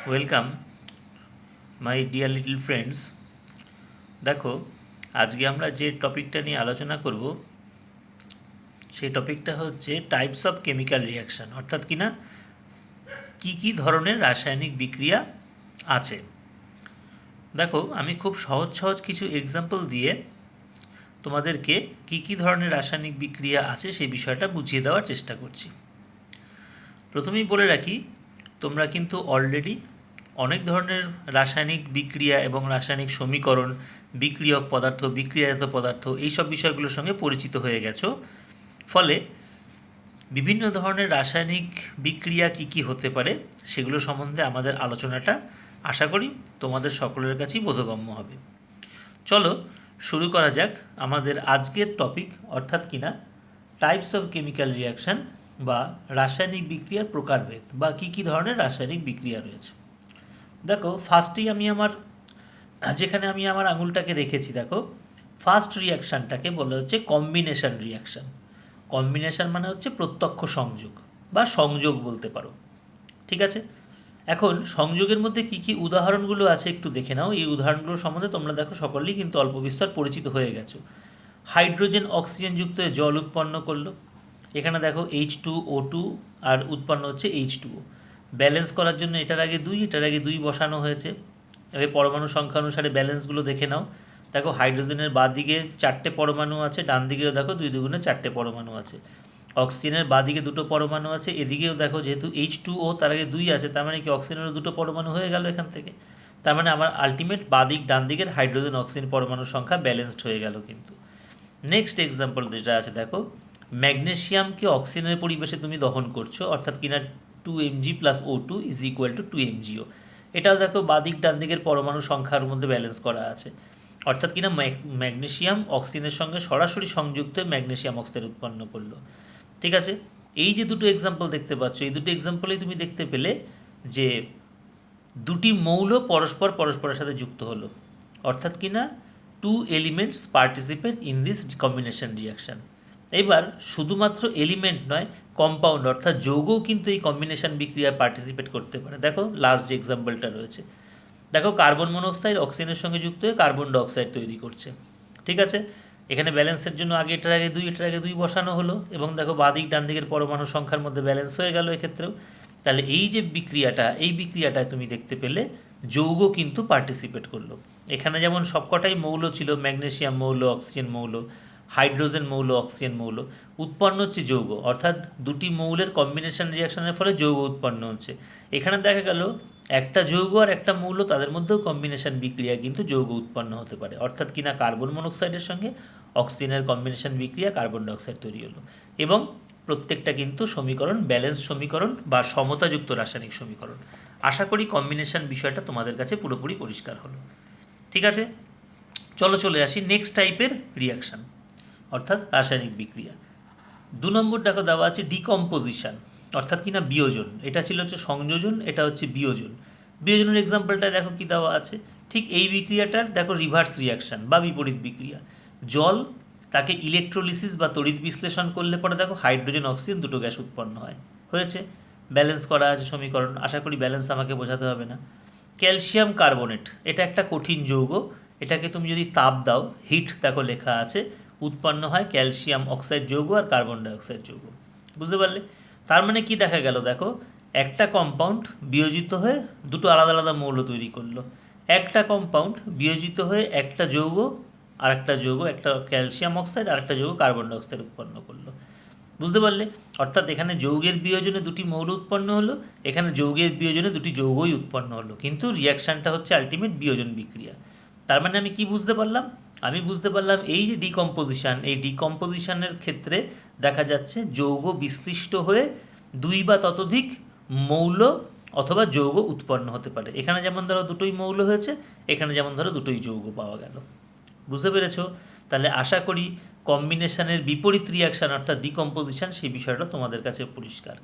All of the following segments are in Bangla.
Welcome my dear little friends. দেখো, আজকে আমরা যে টপিকটা নিয়ে আলোচনা করব সেই টপিকটা হচ্ছে টাইপস অফ কেমিক্যাল রিয়াকশান, অর্থাৎ কিনা কি কি ধরনের রাসায়নিক বিক্রিয়া আছে। দেখো, আমি খুব সহজ সহজ কিছু এক্সাম্পল দিয়ে তোমাদেরকে কি কি ধরনের রাসায়নিক বিক্রিয়া আছে সেই বিষয়টা বুঝিয়ে দেওয়ার চেষ্টা করছি। প্রথমেই বলে রাখি, তোমরা কিন্তু অলরেডি অনেক ধরনের রাসায়নিক বিক্রিয়া এবং রাসায়নিক সমীকরণ, বিক্রিয়ক পদার্থ, বিক্রিয়াজাত পদার্থ এইসব বিষয়গুলোর সঙ্গে পরিচিত হয়ে গেছো। ফলে বিভিন্ন ধরনের রাসায়নিক বিক্রিয়া কি কি হতে পারে সেগুলো সম্বন্ধে আমাদের আলোচনাটা আশা করি তোমাদের সকলের কাছেই বোধগম্য হবে। চলো শুরু করা যাক আমাদের আজকের টপিক, অর্থাৎ কিনা টাইপস অফ কেমিক্যাল রিয়াকশান বা রাসায়নিক বিক্রিয়ার প্রকারভেদ বা কি কি ধরনের রাসায়নিক বিক্রিয়া রয়েছে। দেখো, ফার্স্টেই যেখানে আমি আমার আঙুলটাকে রেখেছি, দেখো ফার্স্ট রিয়াকশানটাকে বলা হচ্ছে কম্বিনেশন রিয়াকশান। কম্বিনেশন মানে হচ্ছে প্রত্যক্ষ সংযোগ বা সংযোগ বলতে পারো। ঠিক আছে, এখন সংযোগের মধ্যে কি কি উদাহরণগুলো আছে একটু দেখে নাও। এই উদাহরণগুলো সম্বন্ধে তোমরা দেখো সকলেই কিন্তু অল্প বিস্তর পরিচিত হয়ে গেছো। হাইড্রোজেন অক্সিজেনযুক্ত জল উৎপন্ন করলো, এখানে দেখো H2O2 আর উৎপন্ন হচ্ছে H2O। ব্যালেন্স করার জন্য এটার আগে দুই বসানো হয়েছে। এবার পরমাণু সংখ্যা অনুসারে ব্যালেন্সগুলো দেখে নাও। দেখো, হাইড্রোজেনের বাঁ দিকে 4টে পরমাণু আছে, ডান দিকেও দেখো 2 দুগুণে 4টে পরমাণু আছে। অক্সিজেনের বাঁ দিকে 2টো পরমাণু আছে, এদিকেও দেখো যেহেতু H2O তার আগে 2 আছে, তার মানে কি অক্সিজেনেরও 2টো পরমাণু হয়ে গেল এখান থেকে। তার মানে আমার আলটিমেট বাঁ দিক ডান দিকের হাইড্রোজেন অক্সিজেন পরমাণুর সংখ্যা ব্যালেন্সড হয়ে গেল কিন্তু। নেক্সট এক্সাম্পল যেটা আছে, দেখো ম্যাগনেশিয়ামকে অক্সিজেনের পরিবেশে তুমি দহন করছো, অর্থাৎ কিনা 2Mg+O2 is equal to 2MgO। এটাও দেখো বাদিক ডান দিকের পরমাণু সংখ্যার মধ্যে ব্যালেন্স করা আছে, অর্থাৎ কিনা ম্যাগনেশিয়াম অক্সিজেনের সঙ্গে সরাসরি সংযুক্ত হয়ে ম্যাগনেশিয়াম অক্সাইড উৎপন্ন করলো। ঠিক আছে, এই যে দুটো এক্সাম্পল দেখতে পাচ্ছ, এই দুটো এক্সাম্পলেই তুমি দেখতে পেলে যে দুটি মৌল পরস্পরের সাথে যুক্ত হলো, অর্থাৎ কিনা two elements participate in this combination reaction. এবার শুধুমাত্র এলিমেন্ট নয়, কম্পাউন্ড অর্থাৎ যৌগও কিন্তু এই কম্বিনেশন বিক্রিয়ায় পার্টিসিপেট করতে পারে। দেখো লাস্ট যে এক্সাম্পলটা রয়েছে, দেখো কার্বন মনোক্সাইড অক্সিজেনের সঙ্গে যুক্ত হয়ে কার্বন ডাইঅক্সাইড তৈরি করছে। ঠিক আছে, এখানে ব্যালেন্সের জন্য এটার আগে দুই বসানো হলো, এবং দেখো বাদিক ডান দিকের পরমাণু সংখ্যার মধ্যে ব্যালেন্স হয়ে গেল এক্ষেত্রেও। তাহলে এই যে বিক্রিয়াটায় তুমি দেখতে পেলে যৌগ কিন্তু পার্টিসিপেট করলো। এখানে যেমন সবকটাই মৌল ছিল, ম্যাগনেসিয়াম মৌল, অক্সিজেন মৌল, হাইড্রোজেন মৌল, অক্সিজেন মৌল, উৎপন্ন হচ্ছে যৌগ, অর্থাৎ দুটি মৌলের কম্বিনেশন রিয়াকশনের ফলে যৌগ উৎপন্ন হচ্ছে। এখানে দেখা গেল একটা যৌগ আর একটা মৌল, তাদের মধ্যেও কম্বিনেশন বিক্রিয়া কিন্তু যৌগ উৎপন্ন হতে পারে, অর্থাৎ কিনা কার্বন মনোক্সাইডের সঙ্গে অক্সিজেনের কম্বিনেশন বিক্রিয়া কার্বন ডাইঅক্সাইড তৈরি হলো। এবং প্রত্যেকটা কিন্তু সমীকরণ ব্যালেন্স সমীকরণ বা সমতাযুক্ত রাসায়নিক সমীকরণ। আশা করি কম্বিনেশন বিষয়টা তোমাদের কাছে পুরোপুরি পরিষ্কার হলো। ঠিক আছে, চলে আসি নেক্সট টাইপের রিয়াকশান, অর্থাৎ রাসায়নিক বিক্রিয়া। 2 নম্বর দেখো দেওয়া আছে ডিকম্পোজিশন, অর্থাৎ কিনা বিয়োজন। এটা ছিল হচ্ছে সংযোজন, এটা হচ্ছে বিয়োজন। বিয়োজনের এক্সাম্পলটা দেখো কি দেওয়া আছে। ঠিক এই বিক্রিয়াটার দেখো রিভার্স রিয়াকশান বা বিপরীত বিক্রিয়া। জল, তাকে ইলেকট্রোলিসিস বা তড়িৎ বিশ্লেষণ করলে পরে দেখো হাইড্রোজেন অক্সিজেন দুটো গ্যাস উৎপন্ন হয়েছে। ব্যালেন্স করা আছে সমীকরণ, আশা করি ব্যালেন্স আমাকে বোঝাতে হবে না। ক্যালসিয়াম কার্বনেট, এটা একটা কঠিন যৌগ, এটাকে তুমি যদি তাপ দাও, হিট দেখো লেখা আছে, উৎপন্ন হয় ক্যালসিয়াম অক্সাইড যৌগ আর কার্বন ডাইঅক্সাইড যৌগ। বুঝতে পারলে? তার মানে কি দেখা গেল, দেখো একটা কম্পাউন্ড বিয়োজিত হয়ে দুটো আলাদা আলাদা মৌল তৈরি করলো। একটা কম্পাউন্ড বিয়োজিত হয়ে একটা যৌগ আর একটা যৌগ, একটা ক্যালসিয়াম অক্সাইড আর একটা যৌগ কার্বন ডাইঅক্সাইড উৎপন্ন করলো। বুঝতে পারলে? অর্থাৎ এখানে যৌগের বিয়োজনে দুটি মৌল উৎপন্ন হলো, এখানে যৌগের বিয়োজনে দুটি যৌগই উৎপন্ন হলো, কিন্তু রিয়াকশানটা হচ্ছে আলটিমেট বিয়োজন বিক্রিয়া। তার মানে আমি কি বুঝতে পারলাম? আমি বুঝতে পারলাম এই যে ডিকম্পোজিশন, এই ডিকম্পোজিশনের ক্ষেত্রে দেখা যাচ্ছে যৌগ বিশ্লিষ্ট হয়ে দুই বা ততোধিক মৌল অথবা যৌগ উৎপন্ন হতে পারে। এখানে যেমন ধরো দুটোই মৌল হয়েছে, এখানে যেমন ধরো দুটোই যৌগ পাওয়া গেল। বুঝতে পেরেছ? তাহলে আশা করি কম্বিনেশনের বিপরীত রিয়াকশান অর্থাৎ ডিকম্পোজিশন সেই বিষয়টা তোমাদের কাছে পরিষ্কার।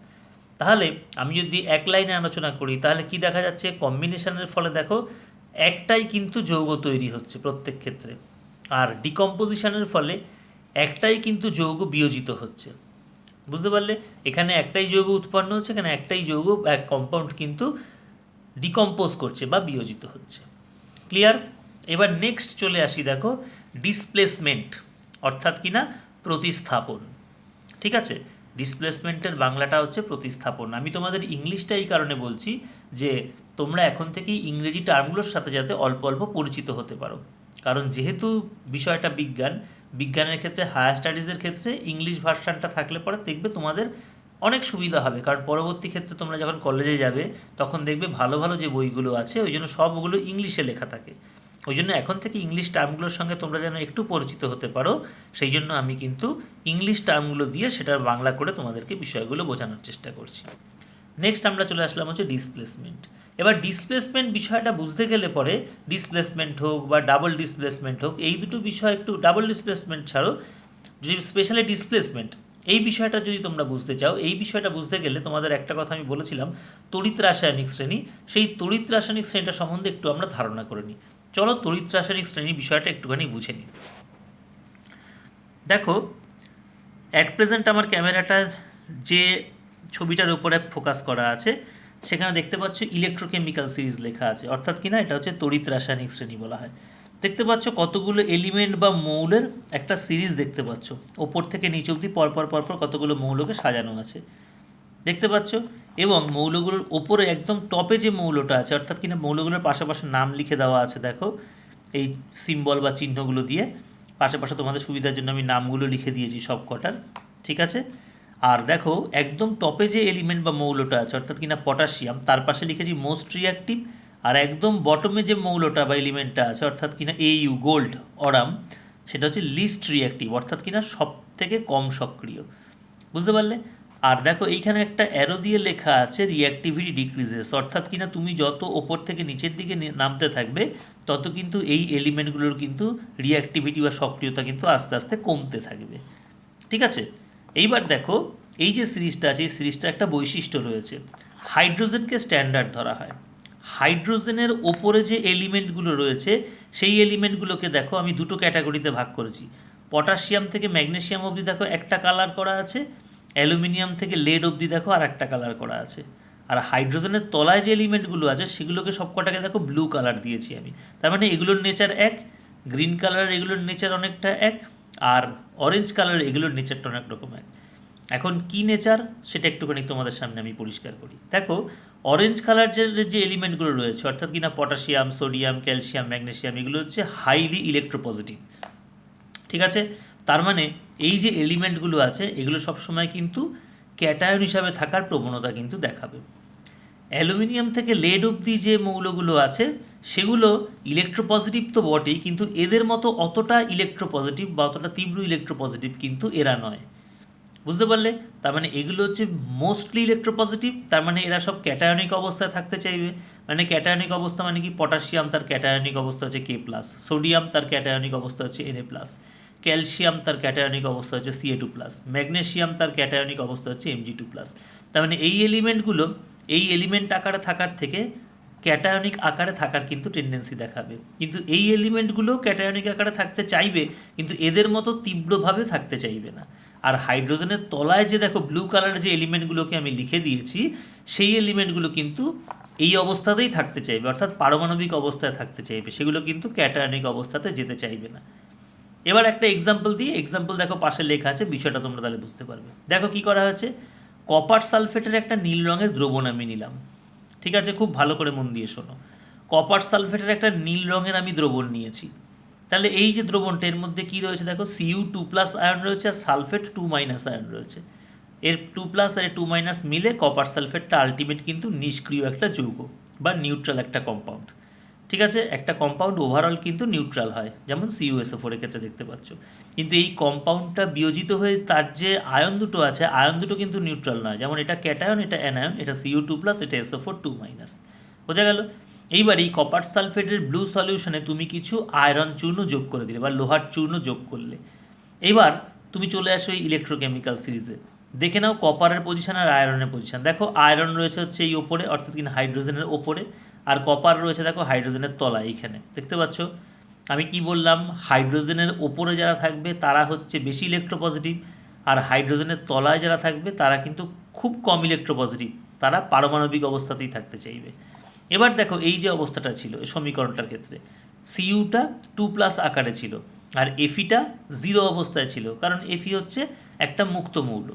তাহলে আমি যদি এক লাইনে আলোচনা করি, তাহলে কি দেখা যাচ্ছে, কম্বিনেশনের ফলে দেখো একটাই কিন্তু যৌগ তৈরি হচ্ছে প্রত্যেক ক্ষেত্রে, আর ডিকম্পোজিশনের ফলে একটাই কিন্তু যৌগ বিয়োজিত হচ্ছে। বুঝতে পারলে? এখানে একটাই যৌগ উৎপন্ন হচ্ছে, এখানে একটাই যৌগ এক কম্পাউন্ড কিন্তু ডিকম্পোজ করছে বা বিয়োজিত হচ্ছে। ক্লিয়ার? এবার নেক্সট চলে আসি, দেখো ডিসপ্লেসমেন্ট অর্থাৎ কিনা প্রতিস্থাপন। ঠিক আছে, ডিসপ্লেসমেন্টের বাংলাটা হচ্ছে প্রতিস্থাপন। আমি তোমাদের ইংলিশটা এই কারণে বলছি যে তোমরা এখন থেকেই ইংরেজি টার্মগুলোর সাথে যাতে অল্প অল্প পরিচিত হতে পারো, কারণ যেহেতু বিষয়টা বিজ্ঞানের ক্ষেত্রে হায়ার স্টাডিজের ক্ষেত্রে ইংলিশ ভার্সানটা থাকলে পরে দেখবে তোমাদের অনেক সুবিধা হবে, কারণ পরবর্তী ক্ষেত্রে তোমরা যখন কলেজে যাবে তখন দেখবে ভালো ভালো যে বইগুলো আছে ওই জন্য সবগুলো ইংলিশে লেখা থাকে। ওই জন্য এখন থেকে ইংলিশ টার্মগুলোর সঙ্গে তোমরা যেন একটু পরিচিত হতে পারো, সেই জন্য আমি কিন্তু ইংলিশ টার্মগুলো দিয়ে সেটার বাংলা করে তোমাদেরকে বিষয়গুলো বোঝানোর চেষ্টা করছি। নেক্সট আমরা চলে আসলাম হচ্ছে ডিসপ্লেসমেন্ট। এবার ডিসপ্লেসমেন্ট বিষয়টা বুঝতে গেলে পরে ডিসপ্লেসমেন্ট হোক বা ডাবল ডিসপ্লেসমেন্ট হোক, এই দুটো বিষয় একটু, ডাবল ডিসপ্লেসমেন্ট ছাড়ো, যদি স্পেশালি ডিসপ্লেসমেন্ট এই বিষয়টা যদি তোমরা বুঝতে চাও, এই বিষয়টা বুঝতে গেলে তোমাদের একটা কথা আমি বলেছিলাম তড়িৎ রাসায়নিক শ্রেণী, সেই তড়িৎ রাসায়নিক শ্রেণীটা সম্বন্ধে একটু আমরা ধারণা করে নিই। চলো তড়িৎ রাসায়নিক শ্রেণী বিষয়টা একটুখানি বুঝে নিই। দেখো অ্যাট প্রেজেন্ট আমার ক্যামেরাটা যে ছবিটার উপরে ফোকাস করা আছে সেখানে দেখতে পাচ্ছ ইলেকট্রোকেমিক্যাল সিরিজ লেখা আছে, অর্থাৎ কিনা এটা হচ্ছে তড়িৎ রাসায়নিক শ্রেণী বলা হয়। দেখতে পাচ্ছ কতগুলো এলিমেন্ট বা মৌলের একটা সিরিজ দেখতে পাচ্ছ, ওপর থেকে নিচে অবধি পরপর পরপর কতগুলো মৌলকে সাজানো আছে দেখতে পাচ্ছ, এবং মৌলগুলোর ওপরে একদম টপে যে মৌলটা আছে, অর্থাৎ কিনা মৌলগুলোর পাশাপাশি নাম লিখে দেওয়া আছে, দেখো এই সিম্বল বা চিহ্নগুলো দিয়ে পাশাপাশি তোমাদের সুবিধার জন্য আমি নামগুলো লিখে দিয়েছি সব কটার। ঠিক আছে, আর দেখো একদম টপে যে এলিমেন্ট বা মৌলটা আছে অর্থাৎ কিনা পটাশিয়াম, তার পাশে লিখেছি মোস্ট রিঅ্যাক্টিভ, আর একদম বটমে যে মৌলটা বা এলিমেন্টটা আছে অর্থাৎ কিনা AU গোল্ড অরাম, সেটা হচ্ছে লিস্ট রিঅ্যাক্টিভ অর্থাৎ কিনা সব থেকে কম সক্রিয়। বুঝতে পারলে? আর দেখো এইখানে একটা অ্যারো দিয়ে লেখা আছে রিঅ্যাক্টিভিটি ডিক্রিজেস, অর্থাৎ কিনা তুমি যত ওপর থেকে নিচের দিকে নামতে থাকবে তত কিন্তু এই এলিমেন্টগুলোর কিন্তু রিঅ্যাক্টিভিটি বা সক্রিয়তা কিন্তু আস্তে আস্তে কমতে থাকবে। ঠিক আছে, এইবার দেখো এই যে সিরিজটা আছে এই সিরিজটা একটা বৈশিষ্ট্য রয়েছে, হাইড্রোজেনকে স্ট্যান্ডার্ড ধরা হয়। হাইড্রোজেনের ওপরে যে এলিমেন্টগুলো রয়েছে সেই এলিমেন্টগুলোকে দেখো আমি দুটো ক্যাটাগরিতে ভাগ করেছি। পটাশিয়াম থেকে ম্যাগনেসিয়াম অবধি দেখো একটা কালার করা আছে, অ্যালুমিনিয়াম থেকে লেড অবধি দেখো আর একটা কালার করা আছে। আর হাইড্রোজেনের তলায় যে এলিমেন্টগুলো আছে সেগুলোকে সবকটাকে দেখো ব্লু কালার দিয়েছি আমি, তার মানে এগুলোর নেচার এক, গ্রিন কালার এগুলোর নেচার অনেকটা এক, আর অরেঞ্জ কালার এগুলোর নেচারটা অনেক রকম এক। এখন কি নেচার সেটা একটুখানি তোমাদের সামনে আমি পরিষ্কার করি। দেখো অরেঞ্জ কালার যে এলিমেন্টগুলো রয়েছে অর্থাৎ কিনা পটাশিয়াম, সোডিয়াম, ক্যালসিয়াম, ম্যাগনেসিয়াম, এগুলো হচ্ছে হাইলি ইলেকট্রোপজিটিভ। ঠিক আছে, তার মানে এই যে এলিমেন্টগুলো আছে এগুলো সবসময় কিন্তু ক্যাটায়ন হিসাবে থাকার প্রবণতা কিন্তু দেখাবে। অ্যালুমিনিয়াম থেকে লেড অবধি যে মৌলগুলো আছে সেগুলো ইলেকট্রোপজিটিভ তো বটেই, কিন্তু এদের মতো অতটা ইলেকট্রোপজিটিভ বা অতটা তীব্র ইলেকট্রোপজিটিভ কিন্তু এরা নয়। বুঝতে পারলে? তার মানে এগুলো হচ্ছে মোস্টলি ইলেকট্রোপজিটিভ, তার মানে এরা সব ক্যাটায়নিক অবস্থায় থাকতে চাইবে। মানে ক্যাটায়নিক অবস্থা মানে কি, পটাশিয়াম তার ক্যাটায়নিক অবস্থা হচ্ছে K+, সোডিয়াম তার ক্যাটায়নিক অবস্থা হচ্ছে Na+, ক্যালসিয়াম তার ক্যাটায়নিক অবস্থা হচ্ছে Ca2+, ম্যাগনেসিয়াম তার ক্যাটায়নিক অবস্থা হচ্ছে Mg2+। তার মানে এই এলিমেন্টগুলো এই এলিমেন্ট আকারে থাকার থেকে ক্যাটায়নিক আকারে থাকার কিন্তু টেন্ডেন্সি দেখাবে, কিন্তু এই এলিমেন্টগুলো ক্যাটায়নিক আকারে থাকতে চাইবে কিন্তু এদের মতো তীব্রভাবে থাকতে চাইবে না। আর হাইড্রোজেনের তলায় যে দেখো ব্লু কালারের যে এলিমেন্টগুলোকে আমি লিখে দিয়েছি সেই এলিমেন্টগুলো কিন্তু এই অবস্থাতেই থাকতে চাইবে, অর্থাৎ পারমাণবিক অবস্থায় থাকতে চাইবে, সেগুলো কিন্তু ক্যাটায়নিক অবস্থাতে যেতে চাইবে না। এবার একটা এক্সাম্পল দিই, এক্সাম্পল দেখো পাশে লেখা আছে, বিষয়টা তোমরা তাহলে বুঝতে পারবে। দেখো কি করা হয়েছে, কপার সালফেটের একটা নীল রঙের দ্রবণ আমি নিলাম। ঠিক আছে, খুব ভালো করে মন দিয়ে শোনো, কপার সালফেটের একটা নীল রঙের আমি দ্রবণ নিয়েছি। তাহলে এই যে দ্রবণটা এর মধ্যে কী রয়েছে দেখো, Cu2+ আয়ন রয়েছে আর সালফেট 2- আয়ন রয়েছে। এর 2+ আর 2- মিলে কপার সালফেটটা আলটিমেট কিন্তু নিষ্ক্রিয় একটা যৌগ বা নিউট্রাল একটা কম্পাউন্ড। ঠিক আছে, একটা কম্পাউন্ড ওভারঅল কিন্তু নিউট্রাল হয়, যেমন CuSO4 এর ক্ষেত্রে দেখতে পাচ্ছ, কিন্তু এই কম্পাউন্ডটা বিয়োজিত হয়ে তার যে আয়ন দুটো আছে আয়ন দুটো কিন্তু নিউট্রাল নয়, যেমন এটা ক্যাটায়ন এটা অ্যানায়ন, এটা Cu2+, এটা SO4 2-। বোঝা গেল? এইবার এই কপার সালফেটের ব্লু সলিউশনে তুমি কিছু আয়রন চূর্ণ যোগ করে দিলে বা লোহার চূর্ণ যোগ করলে। এবার তুমি চলে আসো এই ইলেকট্রোকেমিক্যাল সিরিজে, দেখে নাও কপারের পজিশন আর আয়রনের পজিশন। দেখো আয়রন রয়েছে হচ্ছে এই ওপরে অর্থাৎ কিনা হাইড্রোজেনের ওপরে, আর কপার রয়েছে দেখো হাইড্রোজেনের তলায় এইখানে দেখতে পাচ্ছ। আমি কি বললাম, হাইড্রোজেনের ওপরে যারা থাকবে তারা হচ্ছে বেশি ইলেকট্রোপজিটিভ, আর হাইড্রোজেনের তলায় যারা থাকবে তারা কিন্তু খুব কম ইলেকট্রোপজিটিভ, তারা পারমাণবিক অবস্থাতেই থাকতে চাইবে। এবার দেখো এই যে অবস্থাটা ছিল এই সমীকরণটার ক্ষেত্রে, সিইউটা 2+ আকারে ছিল আর এফিটা 0 অবস্থায় ছিল, কারণ এফি হচ্ছে একটা মুক্ত মৌল।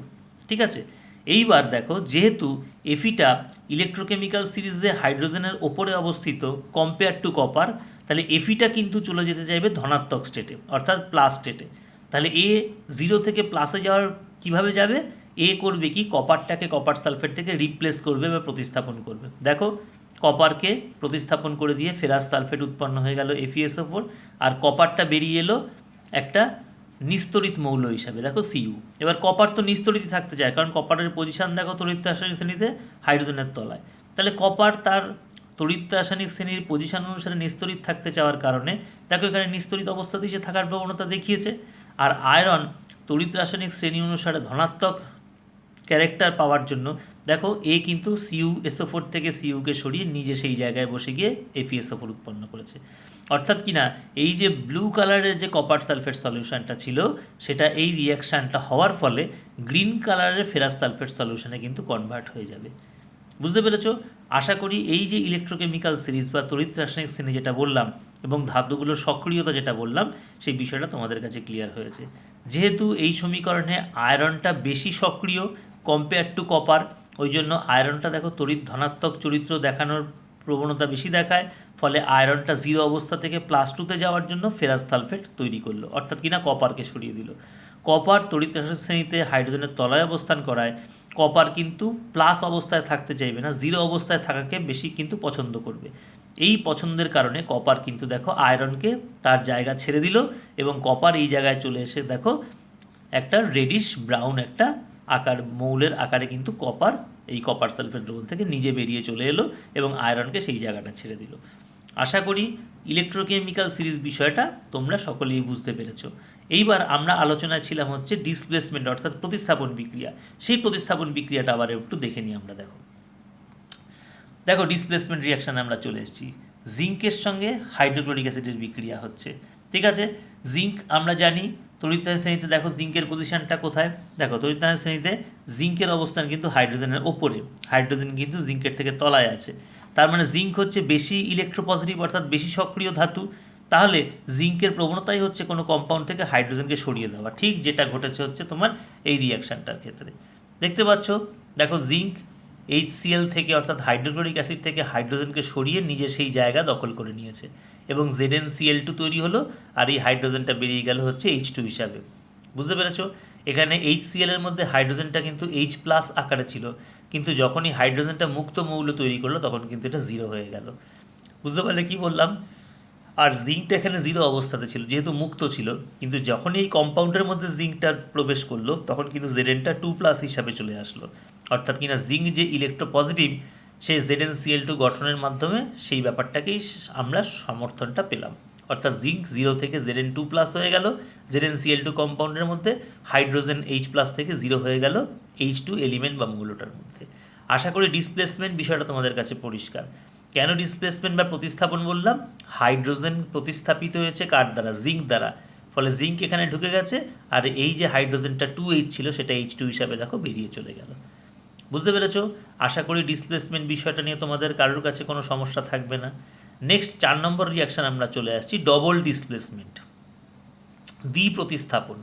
ঠিক আছে, এইবার দেখো যেহেতু এফিটা ইলেকট্রোকেমিক্যাল সিরিজে হাইড্রোজেনের ওপরে অবস্থিত কম্পেয়ার টু কপার, তাহলে এফিটা কিন্তু চলে যেতে চাইবে ধনাত্মক স্টেটে অর্থাৎ প্লাস স্টেটে। তাহলে এ 0 থেকে প্লাসে যাওয়ার কিভাবে যাবে, এ করবে কি কপারটাকে কপার সালফেট থেকে রিপ্লেস করবে বা প্রতিস্থাপন করবে। দেখো কপারকে প্রতিস্থাপন করে দিয়ে ফেরাস সালফেট উৎপন্ন হয়ে গেল FeSO4, আর কপারটা বেরিয়ে এলো একটা নিস্তরিত মৌল হিসাবে, দেখো সিইউ। এবার কপার তো নিস্তরিতই থাকতে চায়, কারণ কপারের পজিশন দেখো তড়িৎ রাসায়নিক শ্রেণীতে হাইড্রোজেনের তলায়। তাহলে কপার তার তড়িৎ রাসায়নিক শ্রেণীর পজিশন অনুসারে নিস্তরিত থাকতে চাওয়ার কারণে দেখো এখানে নিস্তরিত অবস্থাতেই সে থাকার প্রবণতা দেখিয়েছে। আর আয়রন তড়িৎ রাসায়নিক শ্রেণী অনুসারে ধনাত্মক ক্যারেক্টার পাওয়ার জন্য দেখো এ কিন্তু CuSO4 থেকে সিইউকে সরিয়ে নিজে সেই জায়গায় বসে গিয়ে FeSO4 উৎপন্ন করেছে। অর্থাৎ কিনা এই যে ব্লু কালারের যে কপার সালফেট সলিউশনটা ছিল সেটা এই রিয়াকশানটা হওয়ার ফলে গ্রিন কালারের ফেরাস সালফেট সলিউশনে কিন্তু কনভার্ট হয়ে যাবে। বুঝতে পেরেছো? আশা করি এই যে ইলেকট্রোকেমিক্যাল সিরিজ বা তড়িৎ রাসায়নিক শ্রেণী যেটা বললাম এবং ধাতুগুলোর সক্রিয়তা যেটা বললাম সেই বিষয়টা তোমাদের কাছে ক্লিয়ার হয়েছে। যেহেতু এই সমীকরণে আয়রনটা বেশি সক্রিয় কম্পেয়ার টু কপার, ওই জন্য আয়রনটা দেখো তড়িৎ ধনাত্মক চরিত্র দেখানোর প্রবণতা বেশি দেখায়, ফলে আয়রনটা 0 অবস্থা থেকে +2-তে যাওয়ার জন্য ফেরাস সালফেট তৈরি করলো, অর্থাৎ কিনা কপারকে সরিয়ে দিল। কপার তড়িৎ রাসায়নিক শ্রেণীতে হাইড্রোজেনের তলায় অবস্থান করায় কপার কিন্তু প্লাস অবস্থায় থাকতে চাইবে না, 0 অবস্থায় থাকাকে বেশি কিন্তু পছন্দ করবে। এই পছন্দের কারণে কপার কিন্তু দেখো আয়রনকে তার জায়গা ছেড়ে দিল এবং কপার এই জায়গায় চলে এসে দেখো একটা রেডিশ ব্রাউন একটা আকার মৌলের আকারে কিন্তু কপার এই কপার সালফেট দ্রবণ থেকে নিজে বেরিয়ে চলে এলো এবং আয়রনকে সেই জায়গাটা ছেড়ে দিল। আশা করি ইলেকট্রোকেমিক্যাল সিরিজ বিষয়টা তোমরা সকলেই বুঝতে পেরেছো। এইবার আমরা আলোচনায় ছিলাম হচ্ছে ডিসপ্লেসমেন্ট অর্থাৎ প্রতিস্থাপন বিক্রিয়া। সেই প্রতিস্থাপন বিক্রিয়াটা আবার একটু দেখে নিই আমরা। দেখো ডিসপ্লেসমেন্ট রিয়াকশানে আমরা চলে এসেছি, জিঙ্কের সঙ্গে হাইড্রোক্লোরিক অ্যাসিডের বিক্রিয়া হচ্ছে। ঠিক আছে, জিঙ্ক আমরা জানি তড়িৎ রাসায়নিক শ্রেণীতে, দেখো জিঙ্কের পজিশনটা কোথায়, দেখো তড়িৎ রাসায়নিক শ্রেণীতে জিঙ্কের অবস্থান কিন্তু হাইড্রোজেনের ওপরে, হাইড্রোজেন কিন্তু জিঙ্কের থেকে তলায় আছে। তার মানে জিঙ্ক হচ্ছে বেশি ইলেকট্রোপজিটিভ অর্থাৎ বেশি সক্রিয় ধাতু। তাহলে জিঙ্কের প্রবণতাই হচ্ছে কোনো কম্পাউন্ড থেকে হাইড্রোজেনকে সরিয়ে দেওয়া, ঠিক যেটা ঘটেছে হচ্ছে তোমার এই রিয়াকশানটার ক্ষেত্রে। দেখতে পাচ্ছ, দেখো জিঙ্ক HCl থেকে অর্থাৎ হাইড্রোক্লোরিক অ্যাসিড থেকে হাইড্রোজেনকে সরিয়ে নিজে সেই জায়গা দখল করে নিয়েছে এবং ZnCl2 তৈরি হলো, আর এই হাইড্রোজেনটা বেরিয়ে গেল হচ্ছে H2 হিসাবে। বুঝতে পেরেছো? এখানে HCl এর মধ্যে হাইড্রোজেনটা কিন্তু H+ আকারে ছিল, কিন্তু যখনই হাইড্রোজেনটা মুক্ত মৌল তৈরি করলো তখন কিন্তু এটা 0 হয়ে গেল। বুঝতে পারলে কি বললাম? আর জিঙ্কটা এখানে 0 অবস্থাতে ছিল যেহেতু মুক্ত ছিল, কিন্তু যখনই এই কম্পাউন্ডের মধ্যে জিঙ্কটা প্রবেশ করলো তখন কিন্তু Znটা 2+ হিসাবে চলে আসলো, অর্থাৎ কিনা জিঙ্ক যে ইলেকট্রোপজিটিভ সেই ZnCl2 গঠনের মাধ্যমে সেই ব্যাপারটাকেই আমরা সমর্থনটা পেলাম। অর্থাৎ জিঙ্ক 0 থেকে Zn2+ হয়ে গেল, ZnCl2 কম্পাউন্ডের মধ্যে হাইড্রোজেন H+ থেকে 0 হয়ে গেল H2 এলিমেন্ট বা মৌলটার মধ্যে। আশা করি ডিসপ্লেসমেন্ট বিষয়টা তোমাদের কাছে পরিষ্কার। কেন ডিসপ্লেসমেন্ট বা প্রতিস্থাপন বললাম? হাইড্রোজেন প্রতিস্থাপিত হয়েছে কার দ্বারা? জিঙ্ক দ্বারা। ফলে জিঙ্ক এখানে ঢুকে গেছে আর এই যে হাইড্রোজেনটা 2H ছিল সেটা H2 হিসাবে দেখো বেরিয়ে চলে গেল। বুঝতে পেরেছো? আশা করি ডিসপ্লেসমেন্ট বিষয়টা নিয়ে তোমাদের কারোর কাছে কোনো সমস্যা থাকবে না। নেক্সট 4 নম্বর রিয়াকশান আমরা চলে আসছি, ডবল ডিসপ্লেসমেন্ট, প্রতিস্থাপন।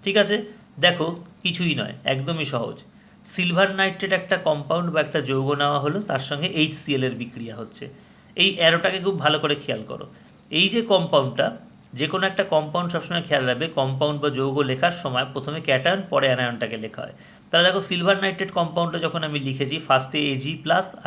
ঠিক আছে, দেখো কিছুই নয়, একদমই সহজ। সিলভার নাইট্রেট একটা কম্পাউন্ড বা একটা যৌগ নেওয়া হলো, তার সঙ্গে HCl এর বিক্রিয়া হচ্ছে। এই অ্যারোটাকে খুব ভালো করে খেয়াল করো। এই যে কম্পাউন্ডটা, যে কোনো একটা কম্পাউন্ড সবসময় খেয়াল রাখবে কম্পাউন্ড বা যৌগ লেখার সময় প্রথমে ক্যাটায়ন পরে অ্যানায়নটাকে লেখা হয়। তাহলে দেখো সিলভার নাইট্রেট কম্পাউন্ডটা যখন আমি লিখেছি ফার্স্টে Ag+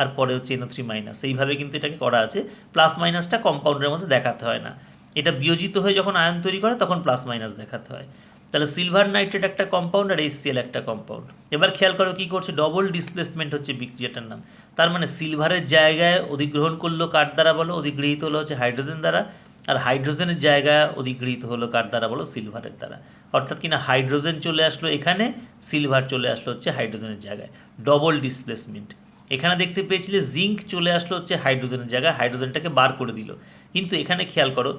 আর পরে হচ্ছে NO3-, এইভাবে কিন্তু এটাকে করা আছে। প্লাস মাইনাসটা কম্পাউন্ডের মধ্যে দেখাতে হয় না, এটা বিয়োজিত হয়ে যখন আয়ন তৈরি করে তখন প্লাস মাইনাস দেখাতে হয়। তাহলে সিলভার নাইট্রেট একটা কম্পাউন্ড আর HCl একটা কম্পাউন্ড। এবার খেয়াল করো কী করছে, ডবল ডিসপ্লেসমেন্ট হচ্ছে বিক্রিয়াটার নাম। তার মানে সিলভারের জায়গায় অধিগ্রহণ করলো কার দ্বারা বলো? অধিগৃহীত হলো হচ্ছে হাইড্রোজেন দ্বারা, আর হাইড্রোজেনের জায়গায় অধিগৃহীত হলো কার দ্বারা বলো? সিলভারের দ্বারা। অর্থাৎ কিনা হাইড্রোজেন চলে আসলো এখানে, সিলভার চলে আসলো হচ্ছে হাইড্রোজেনের জায়গায়, ডবল ডিসপ্লেসমেন্ট। এখানে দেখতে পেয়েছিলে জিঙ্ক চলে আসলো হচ্ছে হাইড্রোজেনের জায়গায়, হাইড্রোজেনটাকে বার করে দিল। কিন্তু এখানে খেয়াল করো,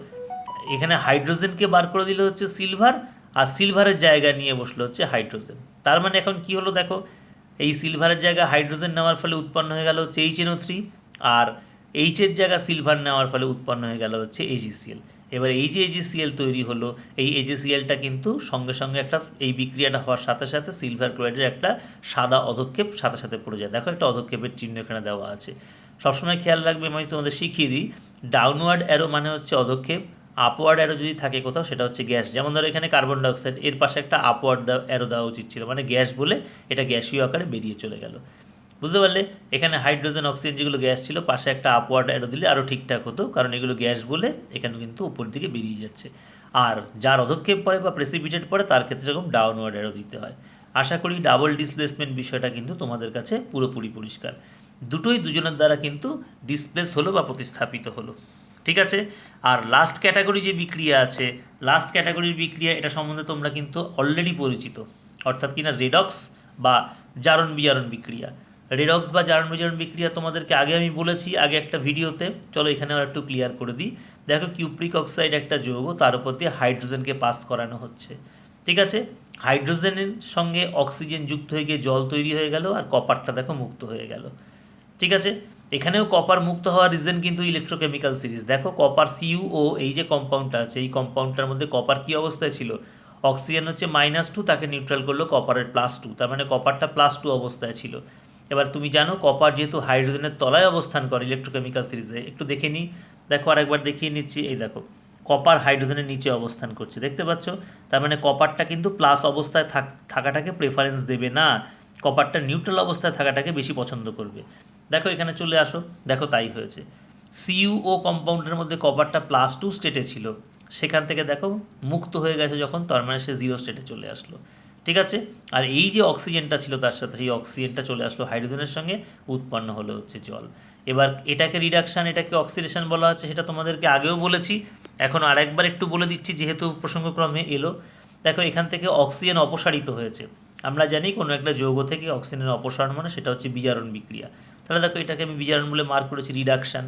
এখানে হাইড্রোজেনকে বার করে দিল হচ্ছে সিলভার, আর সিলভারের জায়গা নিয়ে বসলো হচ্ছে হাইড্রোজেন। তার মানে এখন কি হলো দেখো, এই সিলভারের জায়গায় হাইড্রোজেন নেওয়ার ফলে উৎপন্ন হয়ে গেল হচ্ছে HNO3, আর এইচের জায়গা সিলভার নেওয়ার ফলে উৎপন্ন হয়ে গেল হচ্ছে এজিসিএল। এবার এই যে এজিসিএল তৈরি হলো, এই এজিসিএলটা কিন্তু সঙ্গে সঙ্গে একটা এই বিক্রিয়াটা হওয়ার সাথে সাথে সিলভার ক্লোরাইডের একটা সাদা অধক্ষেপ সাথে সাথে পড়ে যায়। দেখো একটা অধক্ষেপের চিহ্ন এখানে দেওয়া আছে। সবসময় খেয়াল রাখবে, আমি তোমাদের শিখিয়ে দিই, ডাউনওয়ার্ড অ্যারো মানে হচ্ছে অধক্ষেপ, আপওয়ার্ড অ্যারো যদি থাকে কোথাও সেটা হচ্ছে গ্যাস। যেমন ধরো এখানে কার্বন ডাইঅক্সাইড, এর পাশে একটা আপওয়ার্ড অ্যারো দেওয়া উচিত ছিল, মানে গ্যাস বলে এটা গ্যাসীয় আকারে বেরিয়ে চলে গেল। বুঝতে পারলে? এখানে হাইড্রোজেন অক্সিজেন যেগুলো গ্যাস ছিল পাশে একটা আপওয়ার্ড অ্যারো দিলে আরও ঠিকঠাক হতো, কারণ এগুলো গ্যাস বলে এখানে কিন্তু উপর দিকে বেরিয়ে যাচ্ছে। আর যার অধক্ষেপ পড়ে বা প্রেসিপিটেট পড়ে তার ক্ষেত্রে এরকম ডাউনওয়ার্ড অ্যারো দিতে হয়। আশা করি ডাবল ডিসপ্লেসমেন্ট বিষয়টা কিন্তু তোমাদের কাছে পুরোপুরি পরিষ্কার। দুটোই দুজনের দ্বারা কিন্তু ডিসপ্লেস হলো বা প্রতিস্থাপিত হলো। ঠিক আছে। আর লাস্ট ক্যাটাগরি যে বিক্রিয়া আছে, লাস্ট ক্যাটাগরির বিক্রিয়া, এটা সম্বন্ধে তোমরা কিন্তু অলরেডি পরিচিত, অর্থাৎ কিনা রেডক্স বা জারণ বিজারণ বিক্রিয়া। রেডক্স বা জারণ বিজারণ বিক্রিয়া তোমাদেরকে আগে আমি বলেছি আগে একটা ভিডিওতে, চলো এখানে আর একটু ক্লিয়ার করে দিই। দেখো কিউপ্রিক অক্সাইড একটা যৌগ, তার উপর দিয়ে হাইড্রোজেনকে পাস করানো হচ্ছে। ঠিক আছে। হাইড্রোজেনের সঙ্গে অক্সিজেন যুক্ত হয়ে গিয়ে জল তৈরি হয়ে গেল, আর কপারটা দেখো মুক্ত হয়ে গেল। ঠিক আছে। এখানেও কপার মুক্ত হওয়ার রিজন কিন্তু ইলেকট্রোকেমিক্যাল সিরিজ। দেখো কপার সিইউও, এই যে কম্পাউন্ডটা আছে, এই কম্পাউন্ডটার মধ্যে কপার কী অবস্থায় ছিল, অক্সিজেন হচ্ছে -2, তাকে নিউট্রাল করলো কপারের +2, তার মানে কপারটা +2 অবস্থায় ছিল। এবার তুমি জানো কপার যেহেতু হাইড্রোজেনের তলায় অবস্থান করে ইলেকট্রোকেমিক্যাল সিরিজে, একটু দেখে নিই। দেখো আরেকবার দেখিয়ে নিচ্ছি, এই দেখো কপার হাইড্রোজেনের নিচে অবস্থান করছে, দেখতে পাচ্ছ? তার মানে কপারটা কিন্তু প্লাস অবস্থায় থাকাটাকে প্রেফারেন্স দেবে না, কপারটা নিউট্রাল অবস্থায় থাকাটাকে বেশি পছন্দ করবে। দেখো এখানে চলে আসো, দেখো তাই হয়েছে। সিইউও কম্পাউন্ডের মধ্যে কপারটা +2 স্টেটে ছিল, সেখান থেকে দেখো মুক্ত হয়ে গেছে যখন, তার মানে সে 0 স্টেটে চলে আসলো। ঠিক আছে। আর এই যে অক্সিজেনটা ছিল তার সাথে, সেই অক্সিজেনটা চলে আসলো হাইড্রোজেনের সঙ্গে, উৎপন্ন হলো হচ্ছে জল। এবার এটাকে রিডাকশান, এটাকে অক্সিডেশন বলা হচ্ছে, সেটা তোমাদেরকে আগেও বলেছি, এখন আরেকবার একটু বলে দিচ্ছি যেহেতু প্রসঙ্গক্রমে এলো। দেখো এখান থেকে অক্সিজেন অপসারিত হয়েছে। আমরা জানি কোনো একটা যৌগ থেকে অক্সিজেনের অপসারণ মানে সেটা হচ্ছে বিজারণ বিক্রিয়া। তাহলে দেখো এটাকে আমি বিজারণ বলে মার্ক করেছি, রিডাকশান।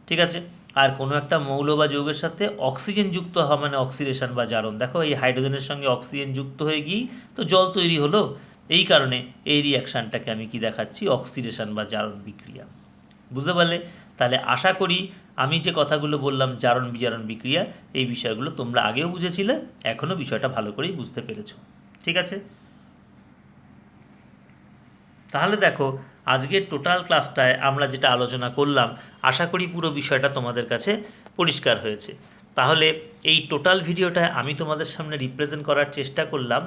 ঠিক আছে। আর কোনো একটা মৌল বা যৌগের সাথে অক্সিজেন যুক্ত হওয়া মানে অক্সিডেশন বা জারণ। দেখো এই হাইড্রোজেনের সঙ্গে অক্সিজেন যুক্ত হয়ে গিয়েই তো জল তৈরি হলো, এই কারণে এই রিয়াকশানটাকে আমি কি দেখাচ্ছি, অক্সিডেশন বা জারণ বিক্রিয়া। বুঝতে পারলে? তাহলে আশা করি আমি যে কথাগুলো বললাম জারণ বিজারণ বিক্রিয়া, এই বিষয়গুলো তোমরা আগেও বুঝেছিলে, এখনও বিষয়টা ভালো করেই বুঝতে পেরেছো। ঠিক আছে। তাহলে দেখো আজকের টোটাল ক্লাসটায় আমরা যেটা আলোচনা করলাম, আশা করি পুরো বিষয়টা তোমাদের কাছে পরিষ্কার হয়েছে। তাহলে এই টোটাল ভিডিওটায় আমি তোমাদের সামনে রিপ্রেজেন্ট করার চেষ্টা করলাম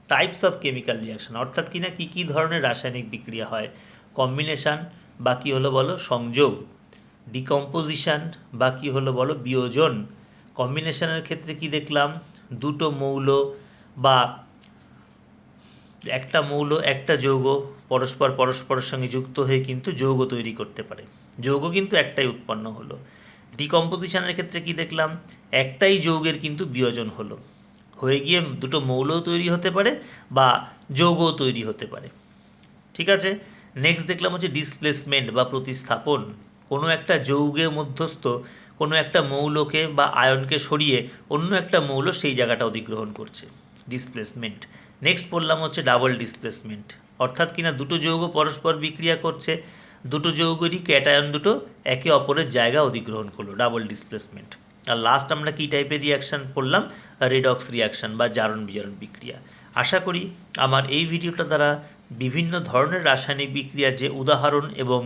টাইপস অফ কেমিক্যাল রিয়াকশন, অর্থাৎ কিনা কী কী ধরনের রাসায়নিক বিক্রিয়া হয়, কম্বিনেশান বা কী হলো বলো সংযোগ, ডিকম্পোজিশন বা কী হলো বলো বিয়োজন। কম্বিনেশনের ক্ষেত্রে কি দেখলাম, দুটো মৌল বা একটা মৌল একটা যৌগ পরস্পরের সঙ্গে যুক্ত হয়ে কিন্তু যৌগ তৈরি করতে পারে, যৌগ কিন্তু একটাই উৎপন্ন হলো। ডিকম্পোজিশনের ক্ষেত্রে কি দেখলাম, একটাই যৌগের কিন্তু বিয়োজন হলো, হয়ে গিয়ে দুটো মৌলও তৈরি হতে পারে বা যৌগও তৈরি হতে পারে। ঠিক আছে। নেক্সট দেখলাম হচ্ছে ডিসপ্লেসমেন্ট বা প্রতিস্থাপন, কোনো একটা যৌগের মধ্যস্থ কোনো একটা মৌলকে বা আয়নকে সরিয়ে অন্য একটা মৌল সেই জায়গাটা অধিগ্রহণ করছে, ডিসপ্লেসমেন্ট। নেক্সট পড়লাম হচ্ছে ডাবল ডিসপ্লেসমেন্ট, অর্থাৎ কিনা দুটো যৌগ পরস্পর বিক্রিয়া করছে, দুটো যৌগেরই ক্যাটায়ন দুটো একে অপরের জায়গা অধিগ্রহণ করলো, ডাবল ডিসপ্লেসমেন্ট। আর লাস্ট আমরা কী টাইপের রিয়াকশান পড়লাম, রেডক্স রিয়াকশান বা জারণ বিজারণ বিক্রিয়া। আশা করি আমার এই ভিডিওটা দ্বারা বিভিন্ন ধরনের রাসায়নিক বিক্রিয়ার যে উদাহরণ এবং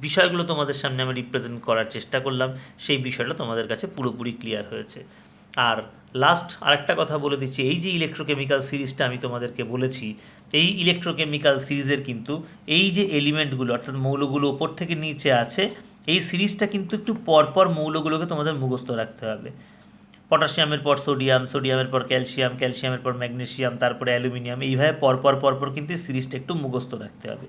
বিষয়গুলো তোমাদের সামনে আমি রিপ্রেজেন্ট করার চেষ্টা করলাম, সেই বিষয়টা তোমাদের কাছে পুরোপুরি ক্লিয়ার হয়েছে। আর লাস্ট আরেকটা কথা বলে দিচ্ছি, এই যে ইলেকট্রোকেমিক্যাল সিরিজটা আমি তোমাদেরকে বলেছি, এই ইলেকট্রোকেমিক্যাল সিরিজের কিন্তু এই যে এলিমেন্টগুলো অর্থাৎ মৌলগুলো ওপর থেকে নিচে আছে, এই সিরিজটা কিন্তু একটু পরপর মৌলগুলোকে তোমাদের মুখস্থ রাখতে হবে। পটাশিয়ামের পর সোডিয়াম, সোডিয়ামের পর ক্যালসিয়াম, ক্যালসিয়ামের পর ম্যাগনেসিয়াম, তারপরে অ্যালুমিনিয়াম, এইভাবে পরপর কিন্তু এই সিরিজটা একটু মুখস্থ রাখতে হবে।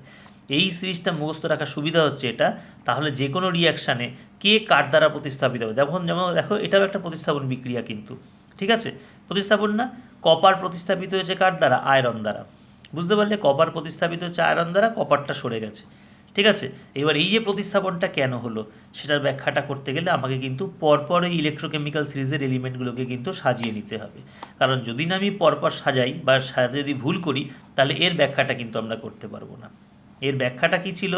এই সিরিজটা মুখস্থ রাখার সুবিধা হচ্ছে এটা, তাহলে যে কোনো রিয়াকশানে কে কার দ্বারা প্রতিস্থাপিত হবে। যেমন দেখো এটাও একটা প্রতিস্থাপন বিক্রিয়া কিন্তু, ঠিক আছে, প্রতিস্থাপন না, কপার প্রতিস্থাপিত হয়েছে কার দ্বারা, আয়রন দ্বারা। বুঝতে পারলে? কপার প্রতিস্থাপিত হচ্ছে আয়রন দ্বারা, কপারটা সরে গেছে। ঠিক আছে। এবার এই যে প্রতিস্থাপনটা কেন হলো সেটার ব্যাখ্যাটা করতে গেলে আমাকে কিন্তু পরপর এই ইলেকট্রোকেমিক্যাল সিরিজের এলিমেন্টগুলোকে কিন্তু সাজিয়ে নিতে হবে, কারণ যদি না আমি পরপর সাজাই বা সাজাতে যদি ভুল করি তাহলে এর ব্যাখ্যাটা কিন্তু আমরা করতে পারবো না। এর ব্যাখ্যাটা কী ছিল,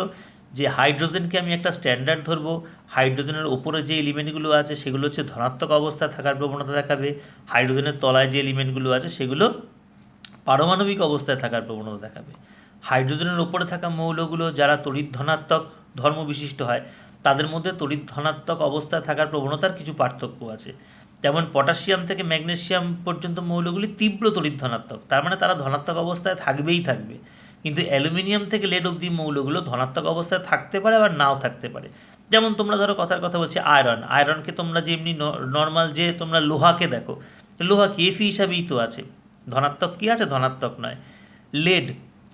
যে হাইড্রোজেনকে আমি একটা স্ট্যান্ডার্ড ধরবো, হাইড্রোজেনের ওপরে যে এলিমেন্টগুলো আছে সেগুলো হচ্ছে ধনাত্মক অবস্থায় থাকার প্রবণতা দেখাবে, হাইড্রোজেনের তলায় যে এলিমেন্টগুলো আছে সেগুলো পারমাণবিক অবস্থায় থাকার প্রবণতা দেখাবে। হাইড্রোজেনের ওপরে থাকা মৌলগুলো যারা তড়িৎ ধনাত্মক ধর্ম বিশিষ্ট হয় তাদের মধ্যে তড়িৎ ধনাত্মক অবস্থায় থাকার প্রবণতার কিছু পার্থক্য আছে। যেমন পটাশিয়াম থেকে ম্যাগনেসিয়াম পর্যন্ত মৌলগুলি তীব্র তড়িৎ ধনাত্মক, তার মানে তারা ধনাত্মক অবস্থায় থাকবেই থাকবে। কিন্তু অ্যালুমিনিয়াম থেকে লেড অবধি মৌলগুলো ধনাত্মক অবস্থায় থাকতে পারে আবার নাও থাকতে পারে। যেমন তোমরা ধরো কথার কথা বলছি আয়রনকে তোমরা যে এমনি নর্মাল যে তোমরা লোহাকে দেখো, লোহা কি এফি হিসাবেই তো আছে, ধনাত্মক কি আছে, ধনাত্মক নয়। লেড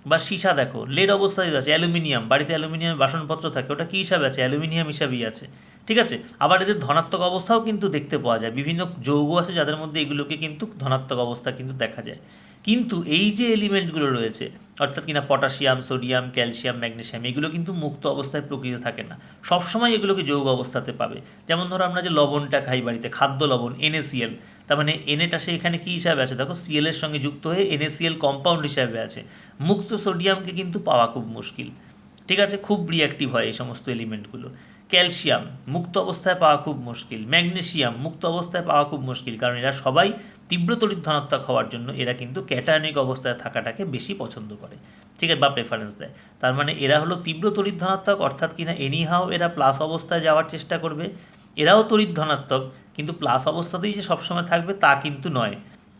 বা সীসা দেখো, লেড অবস্থায় আছে। অ্যালুমিনিয়াম, বাড়িতে অ্যালুমিনিয়ামের বাসনপত্র থাকে, ওটা কী হিসাবে আছে, অ্যালুমিনিয়াম হিসাবেই আছে, ঠিক আছে। আবার এদের ধনাত্মক অবস্থাও কিন্তু দেখতে পাওয়া যায়, বিভিন্ন যৌগ আছে যাদের মধ্যে এগুলোকে কিন্তু ধনাত্মক অবস্থা কিন্তু দেখা যায়। কিন্তু এই যে এলিমেন্টগুলো রয়েছে অর্থাৎ কিনা পটাশিয়াম, সোডিয়াম, ক্যালসিয়াম, ম্যাগনেসিয়াম, এগুলো কিন্তু মুক্ত অবস্থায় প্রকৃত থাকে না, সবসময় এগুলোকে যৌগ অবস্থাতে পাবে। যেমন ধরো আমরা যে লবণটা খাই বাড়িতে, খাদ্য লবণ NaCl, তার মানে এনএটা সে এখানে কী হিসাবে আছে দেখো, সিএল এর সঙ্গে যুক্ত হয়ে NaCl কম্পাউন্ড হিসাবে আছে। মুক্ত সোডিয়ামকে কিন্তু পাওয়া খুব মুশকিল, ঠিক আছে, খুব রিঅ্যাক্টিভ হয় এই সমস্ত এলিমেন্টগুলো। ক্যালসিয়াম মুক্ত অবস্থায় পাওয়া খুব মুশকিল, ম্যাগনেসিয়াম মুক্ত অবস্থায় পাওয়া খুব মুশকিল, কারণ এরা সবাই তীব্র তড়িৎ ধনাত্মক হওয়ার জন্য এরা কিন্তু ক্যাটায়নিক অবস্থায় থাকাটাকে বেশি পছন্দ করে, ঠিক আছে, বা প্রেফারেন্স দেয়। তার মানে এরা হলো তীব্র তড়িৎ ধনাত্মক, অর্থাৎ কিনা এনিহাও এরা প্লাস অবস্থায় যাওয়ার চেষ্টা করবে। এরাও তড়িৎ ধনাত্মক, কিন্তু প্লাস অবস্থাতেই যে সবসময় থাকবে তা কিন্তু নয়,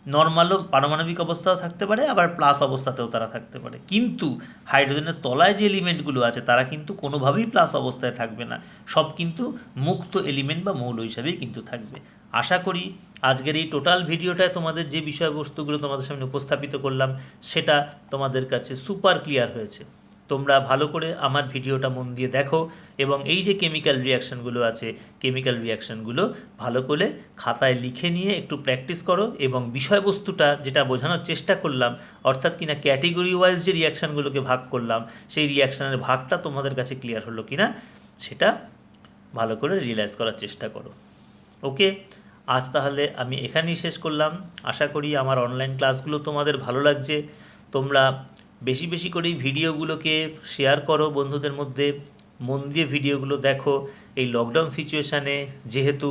নর্মালও পারমাণবিক অবস্থাও থাকতে পারে, আবার প্লাস অবস্থাতেও তারা থাকতে পারে। কিন্তু হাইড্রোজেনের তলায় যে এলিমেন্টগুলো আছে তারা কিন্তু কোনোভাবেই প্লাস অবস্থায় থাকবে না, সব কিন্তু মুক্ত এলিমেন্ট বা মৌল হিসাবেই কিন্তু থাকবে। আশা করি আজকের এই টোটাল ভিডিওটায় তোমাদের যে বিষয়বস্তুগুলো তোমাদের সামনে উপস্থাপিত করলাম সেটা তোমাদের কাছে সুপার ক্লিয়ার হয়েছে। তোমরা ভালো করে আমার ভিডিওটা মন দিয়ে দেখো এবং এই যে কেমিক্যাল রিয়াকশানগুলো আছে, কেমিক্যাল রিয়াকশানগুলো ভালো করে খাতায় লিখে নিয়ে একটু প্র্যাকটিস করো, এবং বিষয়বস্তুটা যেটা বোঝানোর চেষ্টা করলাম অর্থাৎ কিনা ক্যাটেগরি ওয়াইজ যে রিয়াকশানগুলোকে ভাগ করলাম সেই রিয়াকশানের ভাগটা তোমাদের কাছে ক্লিয়ার হলো কিনা সেটা ভালো করে রিয়েলাইজ করার চেষ্টা করো। ওকে, আজ তাহলে আমি এখানেই শেষ করলাম। আশা করি আমার অনলাইন ক্লাসগুলো তোমাদের ভালো লাগছে। তোমরা বেশি বেশি করে এই ভিডিওগুলোকে শেয়ার করো বন্ধুদের মধ্যে, মন দিয়ে ভিডিওগুলো দেখো। এই লকডাউন সিচুয়েশানে যেহেতু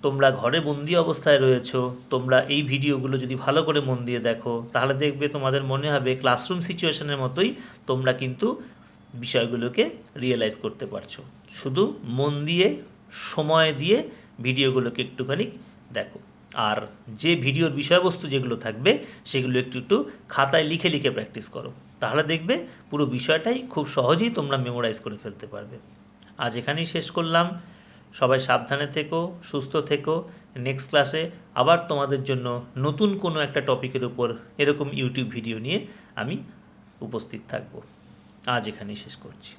তোমরা ঘরে বন্দি অবস্থায় রয়েছো, তোমরা এই ভিডিওগুলো যদি ভালো করে মন দিয়ে দেখো তাহলে দেখবে তোমাদের মনে হবে ক্লাসরুম সিচুয়েশানের মতোই তোমরা কিন্তু বিষয়গুলোকে রিয়েলাইজ করতে পারছো। শুধু মন দিয়ে সময় দিয়ে ভিডিওগুলোকে একটুখানি দেখো, আর যে ভিডিওর বিষয়বস্তু যেগুলো থাকবে সেগুলো একটু একটু খাতায় লিখে লিখে প্র্যাকটিস করো, তাহলে দেখবে পুরো বিষয়টাই খুব সহজেই তোমরা মেমোরাইজ করে ফেলতে পারবে। আজ এখানেই শেষ করলাম। সবাই সাবধানে থেকো, সুস্থ থেকো। নেক্সট ক্লাসে আবার তোমাদের জন্য নতুন কোনো একটা টপিকের উপর এরকম ইউটিউব ভিডিও নিয়ে আমি উপস্থিত থাকব। আজ এখানেই শেষ করছি।